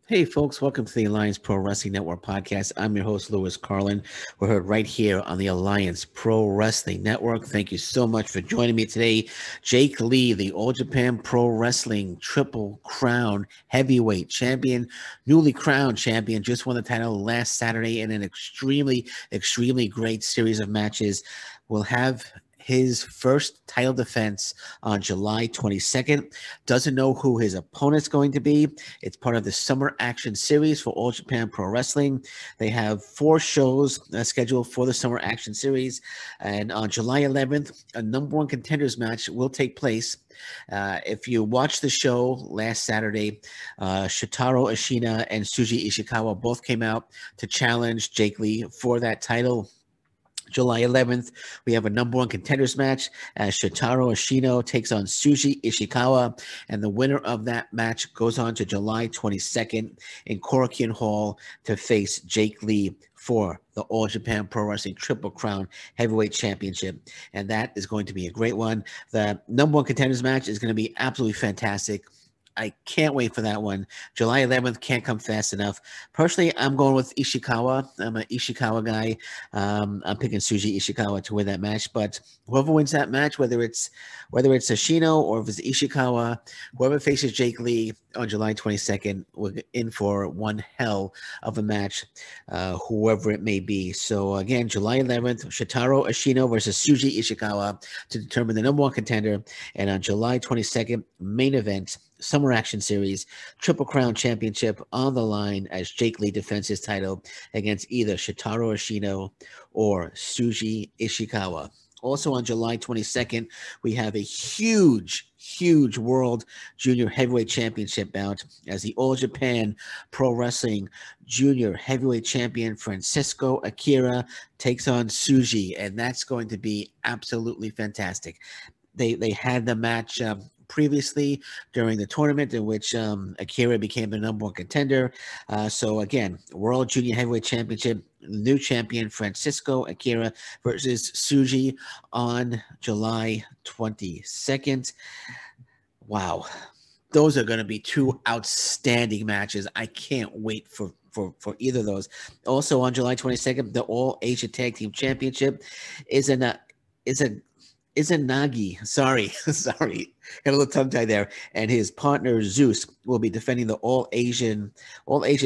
Hey, folks, welcome to the Alliance Pro Wrestling Network podcast. I'm your host, Louis Carlin. We're heard right here on the Alliance Pro Wrestling Network. Thank you so much for joining me today. Jake Lee, the All Japan Pro Wrestling Triple Crown Heavyweight Champion, newly crowned champion, just won the title last Saturday in an extremely great series of matches. We'll have his first title defense on July 22nd. Doesn't know who his opponent's going to be. It's part of the Summer Action Series for All Japan Pro Wrestling. They have 4 shows scheduled for the Summer Action Series. And on July 11th, a number one contenders match will take place. If you watched the show last Saturday, Shotaro Ashina and Suji Ishikawa both came out to challenge Jake Lee for that title. July 11th, we have a number one contenders match as Shotaro Ashino takes on Suji Ishikawa, and the winner of that match goes on to July 22nd in Korakuen Hall to face Jake Lee for the All Japan Pro Wrestling Triple Crown Heavyweight Championship, and that is going to be a great one. The number one contenders match is going to be absolutely fantastic. I can't wait for that one. July 11th can't come fast enough. Personally, I'm going with Ishikawa. I'm an Ishikawa guy. I'm picking Suji Ishikawa to win that match. But whoever wins that match, whether it's Ashino or if it's Ishikawa, whoever faces Jake Lee on July 22nd, we're in for one hell of a match, whoever it may be. So again, July 11th, Shotaro Ashino versus Suji Ishikawa to determine the number one contender. And on July 22nd, main event, Summer Action Series, Triple Crown Championship on the line as Jake Lee defends his title against either Shotaro Ashino or Suji Ishikawa. Also on July 22nd, we have a huge World Junior Heavyweight Championship bout as the All Japan Pro Wrestling Junior Heavyweight Champion Francisco Akira takes on Suji, and that's going to be absolutely fantastic. They had the match previously during the tournament in which Akira became the number one contender. So again, World Junior Heavyweight Championship, new champion Francisco Akira versus Suji on July 22nd. Wow. Those are going to be 2 outstanding matches. I can't wait for either of those. Also on July 22nd, the All Asia Tag Team Championship is Izanagi, sorry, got a little tongue tie there, and his partner Zeus will be defending the All Asia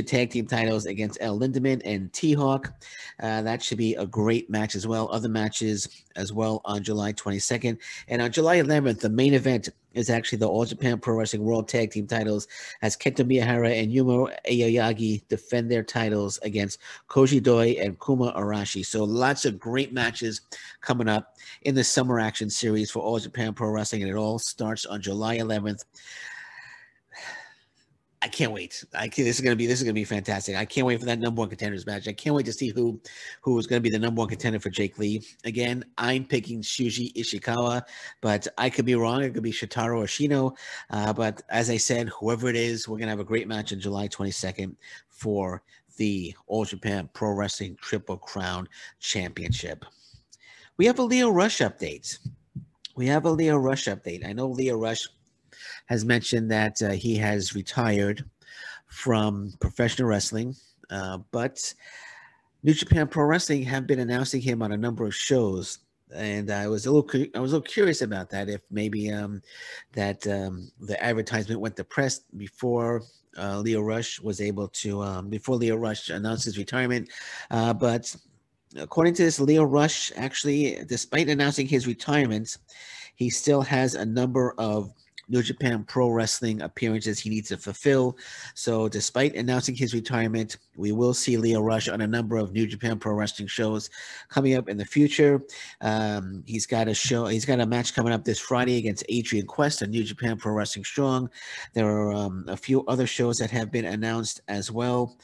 Tag Team titles against El Lindemann and T-Hawk. That should be a great match as well. Other matches as well on July 22nd. And on July 11th, the main event is actually the All Japan Pro Wrestling World Tag Team titles as Kenta Miyahara and Yuma Aoyagi defend their titles against Koji Doi and Kuma Arashi. So lots of great matches coming up in the Summer Action Series for All Japan Pro Wrestling, and it all starts on July 11th. I can't wait. This is gonna be fantastic. I can't wait for that number one contenders match. I can't wait to see who is going to be the number one contender for Jake Lee. Again, I'm picking Shuji Ishikawa, but I could be wrong. It could be Shotaro Ashino. But as I said, whoever it is, we're gonna have a great match on July 22nd for the All Japan Pro Wrestling Triple Crown Championship. We have a Lio Rush update. I know Lio Rush has mentioned that he has retired from professional wrestling, but New Japan Pro Wrestling have been announcing him on a number of shows, and I was a little curious about that. If maybe the advertisement went to press before Lio Rush was able to before Lio Rush announced his retirement, but according to this, Lio Rush actually, despite announcing his retirement, he still has a number of New Japan Pro Wrestling appearances he needs to fulfill. So despite announcing his retirement, we will see Lio Rush on a number of New Japan Pro Wrestling shows coming up in the future. He's got a match coming up this Friday against Adrian Quest on New Japan Pro Wrestling Strong. There are a few other shows that have been announced as well.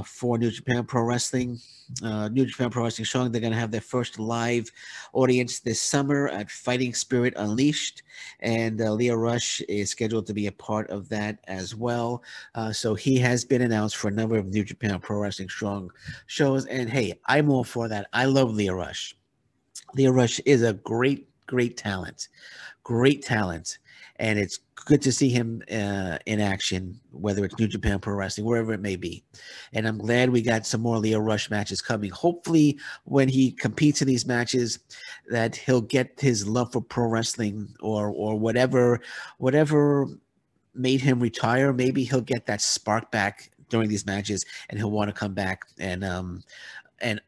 For New Japan Pro Wrestling. New Japan Pro Wrestling Strong, they're going to have their first live audience this summer at Fighting Spirit Unleashed, and Lio Rush is scheduled to be a part of that as well. So he has been announced for a number of New Japan Pro Wrestling Strong shows, and hey, I'm all for that. I love Lio Rush. Lio Rush is a great talent. and it's good to see him in action, whether it's New Japan Pro Wrestling, wherever it may be. And I'm glad we got some more Lio Rush matches coming. Hopefully, when he competes in these matches, that he'll get his love for pro wrestling or whatever made him retire. Maybe he'll get that spark back during these matches, and he'll want to come back and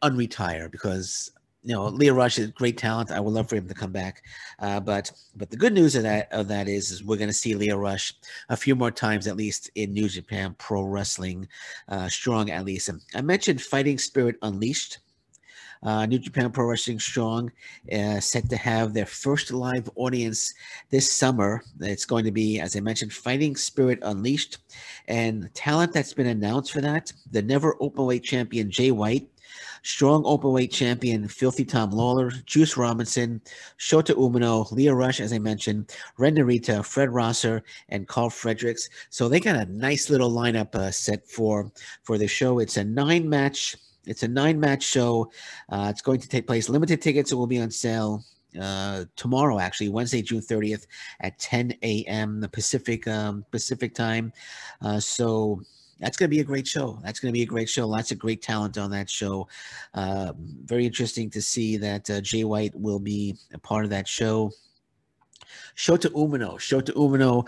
unretire, because Lio Rush is great talent. I would love for him to come back. But the good news of that is we're going to see Lio Rush a few more times, at least in New Japan Pro Wrestling Strong, at least. And I mentioned Fighting Spirit Unleashed. New Japan Pro Wrestling Strong set to have their first live audience this summer. It's going to be, as I mentioned, Fighting Spirit Unleashed. And talent that's been announced for that: the never openweight champion Jay White, strong openweight champion Filthy Tom Lawler, Juice Robinson, Shota Umino, Lio Rush, as I mentioned, Ren Narita, Fred Rosser, and Carl Fredericks. So they got a nice little lineup set for the show. It's a nine-match show. It's going to take place. Limited tickets will be on sale tomorrow, actually, Wednesday, June 30th at 10 a.m. the Pacific time. So that's going to be a great show. Lots of great talent on that show. Very interesting to see that Jay White will be a part of that show. Shota Umino,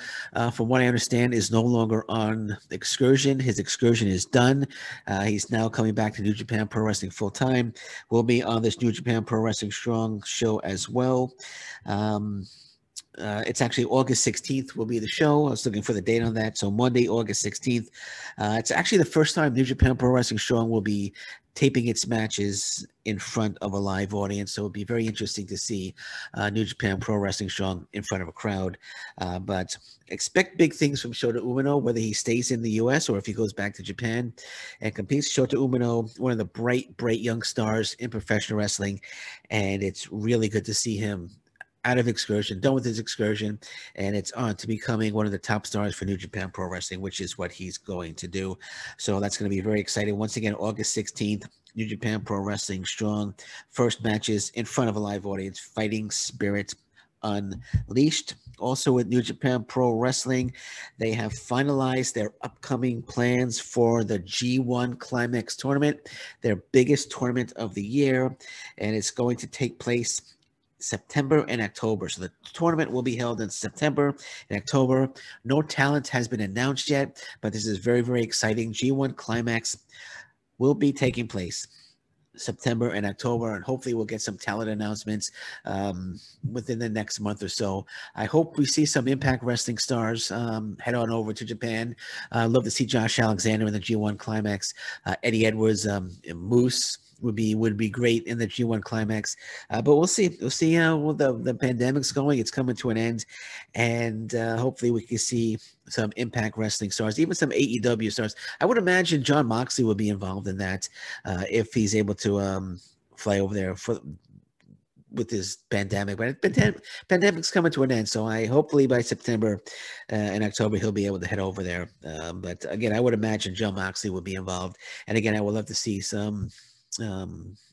from what I understand, is no longer on excursion. His excursion is done. He's now coming back to New Japan Pro Wrestling full time. Will be on this New Japan Pro Wrestling Strong show as well. It's actually August 16th will be the show. I was looking for the date on that. So Monday, August 16th. It's actually the first time New Japan Pro Wrestling Strong will be taping its matches in front of a live audience. So it'll be very interesting to see New Japan Pro Wrestling Strong in front of a crowd. But expect big things from Shota Umino, whether he stays in the U.S. or if he goes back to Japan and competes. Shota Umino, one of the bright young stars in professional wrestling. And it's really good to see him out of excursion, done with his excursion, and it's on to becoming one of the top stars for New Japan Pro Wrestling, which is what he's going to do. So that's going to be very exciting. Once again, August 16th, New Japan Pro Wrestling Strong. First matches in front of a live audience, Fighting Spirit Unleashed. Also with New Japan Pro Wrestling, they have finalized their upcoming plans for the G1 Climax tournament, their biggest tournament of the year, and it's going to take place September and October. So the tournament will be held in September and October. No talent has been announced yet, but this is very, very exciting. G1 Climax will be taking place September and October, and hopefully we'll get some talent announcements within the next month or so. I hope we see some Impact Wrestling stars head on over to Japan. I'd love to see Josh Alexander in the G1 Climax. Eddie Edwards, Moose would be great in the G1 Climax, but we'll see how the pandemic's going. It's coming to an end, and hopefully we can see some Impact Wrestling stars, even some AEW stars. I would imagine John Moxley would be involved in that if he's able to fly over there with this pandemic. But pandemic's coming to an end, so hopefully by September and October he'll be able to head over there. But again, I would imagine John Moxley would be involved, and again, I would love to see some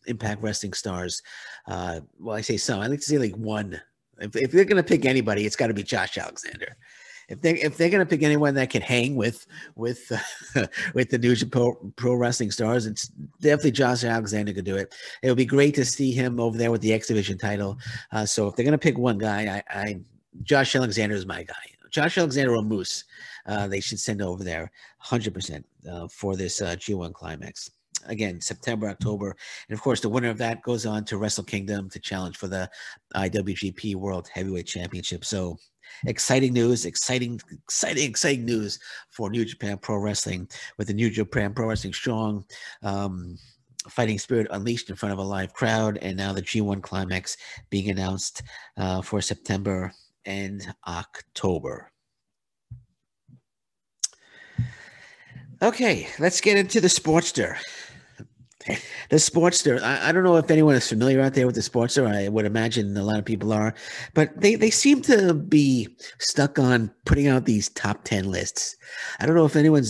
Impact Wrestling stars. Well, I say some. I like to say like one. If they're going to pick anybody, it's got to be Josh Alexander. If they're going to pick anyone that can hang with the New Japan Pro Wrestling stars, it's definitely Josh Alexander could do it. It would be great to see him over there with the X Division title. So if they're going to pick one guy, Josh Alexander is my guy. Josh Alexander or Moose, they should send over there 100% for this G1 Climax. Again, September, October. And of course, the winner of that goes on to Wrestle Kingdom to challenge for the IWGP World Heavyweight Championship. So exciting news for New Japan Pro Wrestling, with the New Japan Pro Wrestling Strong Fighting Spirit Unleashed in front of a live crowd, and now the G1 Climax being announced for September and October. Okay, let's get into the Sportster. The Sportster, I don't know if anyone is familiar out there with the Sportster. I would imagine a lot of people are, but they seem to be stuck on putting out these top 10 lists. I don't know if anyone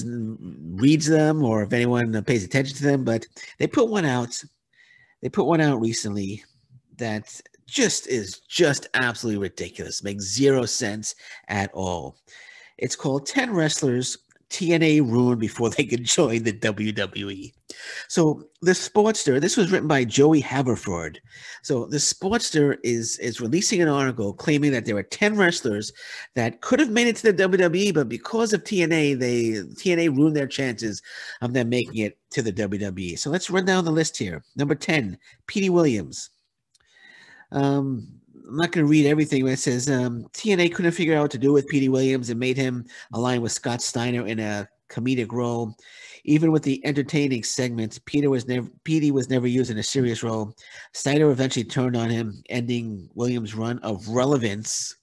reads them or if anyone pays attention to them, but they put one out. They put one out recently that just absolutely ridiculous. Makes zero sense at all. It's called 10 Wrestlers TNA Ruined Before They Could Join the WWE. So the Sportster, this was written by Joey Haverford. So the Sportster is releasing an article claiming that there are 10 wrestlers that could have made it to the WWE, but because of TNA ruined their chances of them making it to the WWE. So let's run down the list here. Number 10, Petey Williams. I'm not going to read everything, but it says TNA couldn't figure out what to do with Petey Williams and made him align with Scott Steiner in a comedic role. Even with the entertaining segments, Petey was never used in a serious role. Steiner eventually turned on him, ending Williams' run of relevance,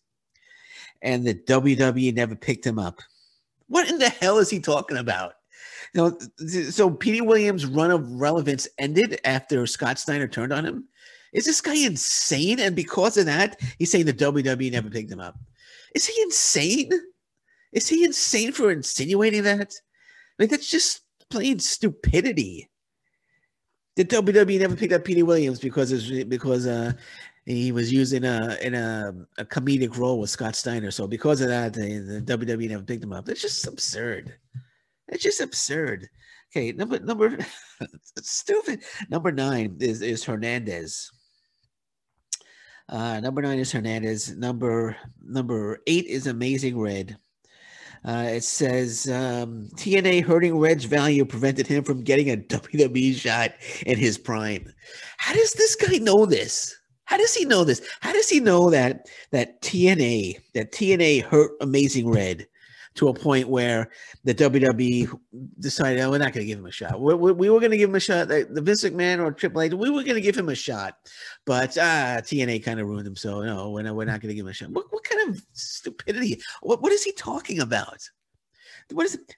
and the WWE never picked him up. What in the hell is he talking about? So Petey Williams' run of relevance ended after Scott Steiner turned on him. Is this guy insane? And because of that, he's saying the WWE never picked him up. Is he insane? Is he insane for insinuating that? I mean, that's just plain stupidity. The WWE never picked up Petey Williams because he was used in a comedic role with Scott Steiner. So because of that, the WWE never picked him up. That's just absurd. It's just absurd. Okay, number stupid. Number 9 is Hernandez. Number 9 is Hernandez. Number 8 is Amazing Red. It says TNA hurting Red's value prevented him from getting a WWE shot in his prime. How does this guy know this? How does he know this? How does he know that TNA hurt Amazing Red to a point where the WWE decided, oh, we're not going to give him a shot. We were going to give him a shot. The Vince McMahon or Triple H, we were going to give him a shot, but TNA kind of ruined him. So no, we're not going to give him a shot. What kind of stupidity? What is he talking about?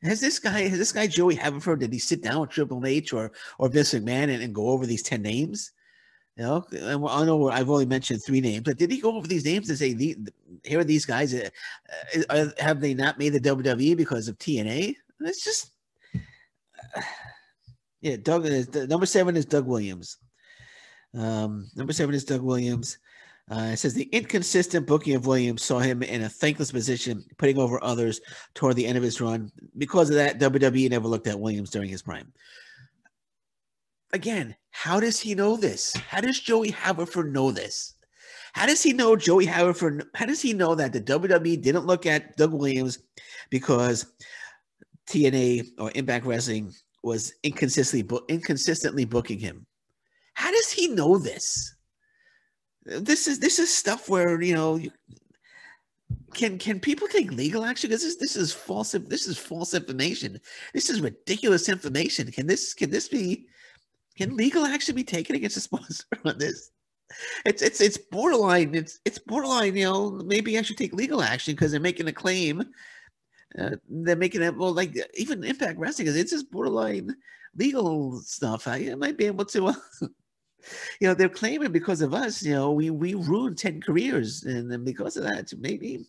Has this guy Joey Haverford? Did he sit down with Triple H or Vince McMahon and go over these 10 names? I know I've only mentioned 3 names, but did he go over these names and say, here are these guys? Have they not made the WWE because of TNA? It's just, yeah. Number 7 is Doug Williams. Number 7 is Doug Williams. It says the inconsistent booking of Williams saw him in a thankless position, putting over others toward the end of his run. Because of that, WWE never looked at Williams during his prime. Again, how does he know this? How does Joey Haverford know this? How does he know Joey Haverford? How does he know that the WWE didn't look at Doug Williams because TNA or Impact Wrestling was inconsistently booking him? How does he know this? This is stuff where can people take legal action? Because this is false. This is false information. This is ridiculous information. Can legal action be taken against a sponsor on this? It's borderline. It's borderline. Maybe I should take legal action because they're making a claim. They're making it like even Impact Wrestling is. It's just borderline legal stuff. I might be able to. They're claiming because of us. We ruined 10 careers, and then because of that, maybe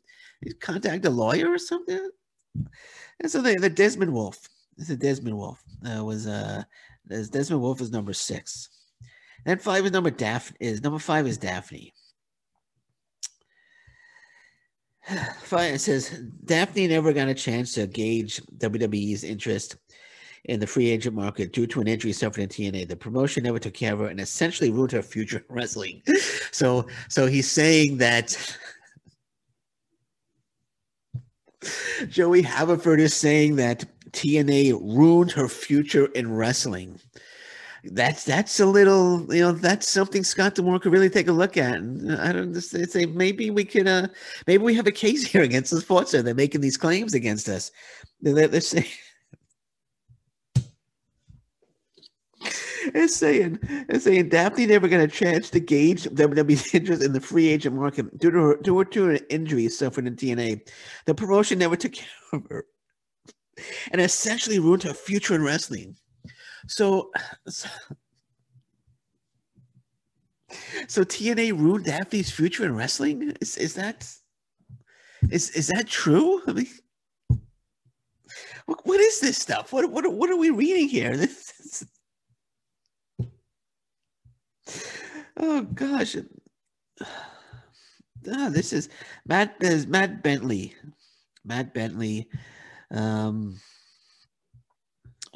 contact a lawyer or something. And so the Desmond Wolf. Desmond Wolf Desmond Wolf is number 6. And 5 is number 5 is Daphne. 5, it says Daphne never got a chance to gauge WWE's interest in the free agent market due to an injury suffered in TNA. The promotion never took care of her and essentially ruined her future in wrestling. So he's saying that Joey Haverford is saying that TNA ruined her future in wrestling. That's a little, that's something Scott D'Amore could really take a look at. And I don't say maybe we could, maybe we have a case here against the Sportster. They're making these claims against us. They're saying, it's saying Daphne never got a chance to gauge WWE's interest in the free agent market due to an injury suffered in TNA. The promotion never took care of her and essentially ruined her future in wrestling. So TNA ruined Daphne's future in wrestling? Is that true? I mean, what is this stuff? What are we reading here? Oh gosh. This is Matt. There's Matt Bentley. Matt Bentley. Um,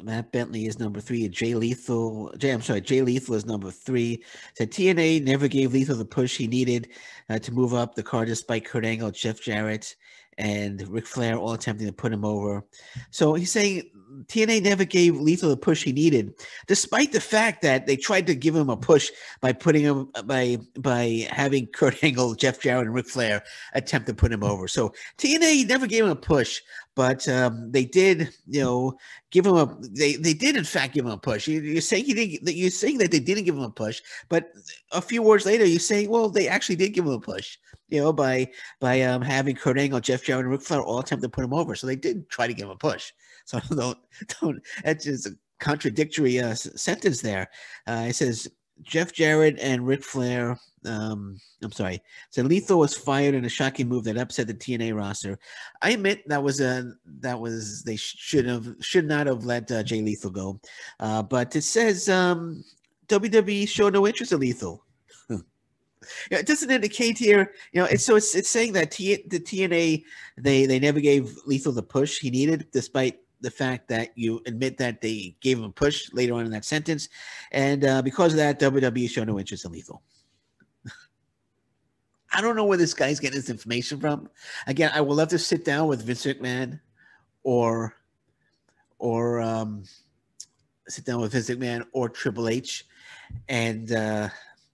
Matt Bentley is number 3. Jay Lethal. Jay Lethal is number 3. Said TNA never gave Lethal the push he needed to move up the card, despite Kurt Angle, Jeff Jarrett, and Ric Flair all attempting to put him over. So he's saying TNA never gave Lethal the push he needed, despite the fact that they tried to give him a push by putting him by having Kurt Angle, Jeff Jarrett, and Ric Flair attempt to put him over. So TNA never gave him a push, but they did, give him a. They did in fact give him a push. You're saying he didn't. You're saying that they didn't give him a push, but a few words later, you're saying, well, they actually did give him a push. By having Kurt Angle, Jeff Jarrett, and Ric Flair all attempt to put him over. So they did try to give him a push. So don't. That's just a contradictory sentence there. It says Jeff Jarrett and Ric Flair. I'm sorry. So Lethal was fired in a shocking move that upset the TNA roster. I admit that was they should not have let Jay Lethal go. But it says WWE showed no interest in Lethal. It doesn't indicate here, it's saying that the TNA they never gave Lethal the push he needed, despite the fact that you admit that they gave him a push later on in that sentence, and because of that, WWE showed no interest in Lethal. I don't know where this guy's getting his information from. Again, I would love to sit down with Vince McMahon, or sit down with Vince McMahon or Triple H, and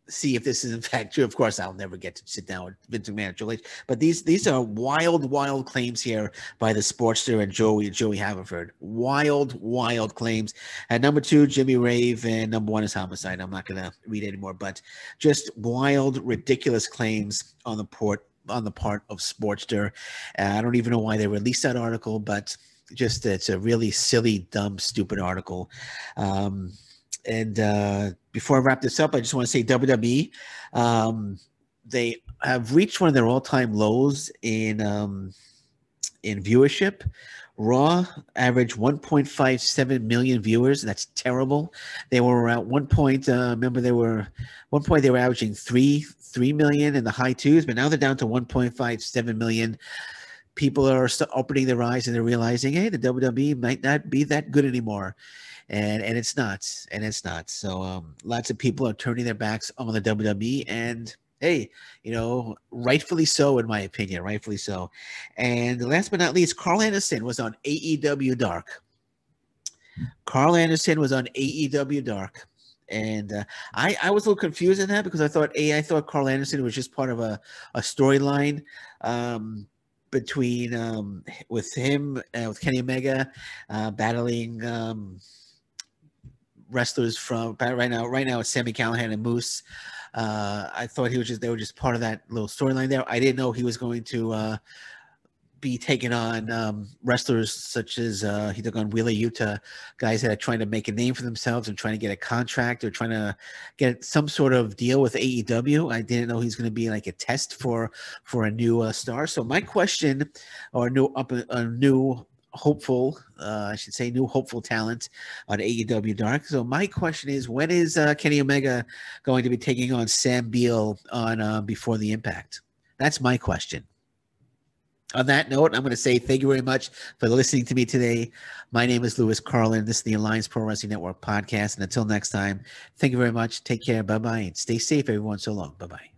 see if this is in fact true. Of course, I'll never get to sit down with Vince McMahon or Triple H, but these are wild claims here by the Sportster and Joey Haverford. Wild claims. At number 2, Jimmy Rave, and number 1 is Homicide. I'm not going to read anymore, but just wild, ridiculous claims on the part of Sportster. I don't even know why they released that article, but just it's a really silly, dumb, stupid article. And before I wrap this up, I just want to say WWE, they have reached one of their all-time lows in viewership. Raw averaged 1.57 million viewers. That's terrible. They were at one point. Remember, they were averaging 3 million in the high twos, but now they're down to 1.57 million. People are opening their eyes and they're realizing, hey, the WWE might not be that good anymore. And it's not. So lots of people are turning their backs on the WWE, and hey, rightfully so, in my opinion, rightfully so. And last but not least, Carl Anderson was on AEW Dark. And I was a little confused in that, because I thought Carl Anderson was just part of a storyline between with him with Kenny Omega battling wrestlers from right now it's Sami Callihan and Moose. I thought they were just part of that little storyline there. I didn't know he was going to be taking on wrestlers such as he took on Wheeler Yuta, guys that are trying to make a name for themselves and trying to get a contract or trying to get some sort of deal with AEW. I didn't know he's going to be like a test for a new star. So my question, or a new hopeful, I should say, new hopeful talent on AEW Dark. So my question is, when is Kenny Omega going to be taking on Sam Beal on Before the Impact? That's my question. On that note, I'm going to say thank you very much for listening to me today. My name is Louis Carlin. This is the Alliance Pro Wrestling Network podcast. And until next time, thank you very much. Take care. Bye-bye. And stay safe, everyone. So long. Bye-bye.